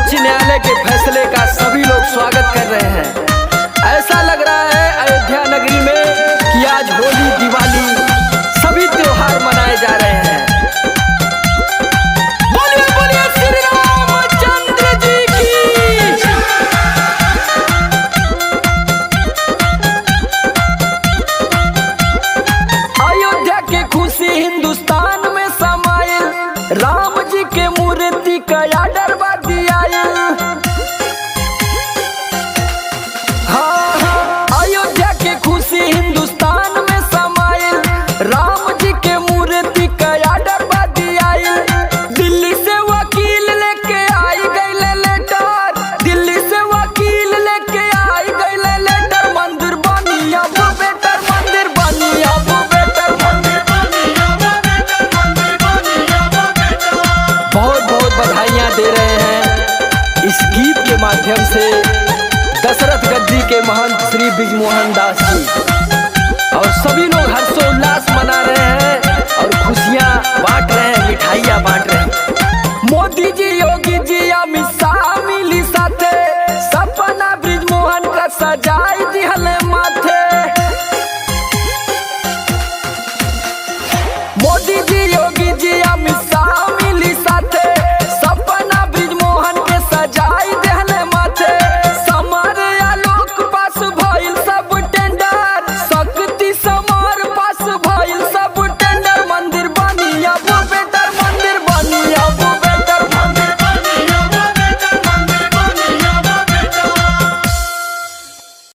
सर्वोच्च न्यायालय के फैसले का सभी लोग स्वागत कर रहे हैं। ऐसा लग रहा है अयोध्या नगरी में कि आज होली, दिवाली सभी त्योहार मनाए जा रहे हैं। बोलिए बोलिए श्री रामचंद्र जी की। अयोध्या की खुशी हिंदुस्तान में समाये, राम जी के मूर्ति का आर्डर दिया। हाँ, अयोध्या की खुशी हिंदुस्तान में समाये, राम जी के मूर्ति का आर्डर दिया। दिल्ली से वकील लेके आई गई लेटर, दिल्ली से वकील लेके आई गई लेटर। मंदिर बनी अब बेटर, मंदिर बनी अब बेटर, मंदिर बनी अब बेटर, मंदिर बनी अब बेटर। बहुत बहुत बधाइयाँ दे रहे हैं इस गीत के माध्यम से दशरथ गद्दी के महंत श्री बृजमोहन दास जी। और सभी लोग हर्षोल्लास मना रहे हैं और खुशियाँ बांट रहे हैं, मिठाइयाँ बांट रहे हैं। मोदी जी, योगी जी, अमित शाह मिली साथे, सपना बृजमोहन का सजा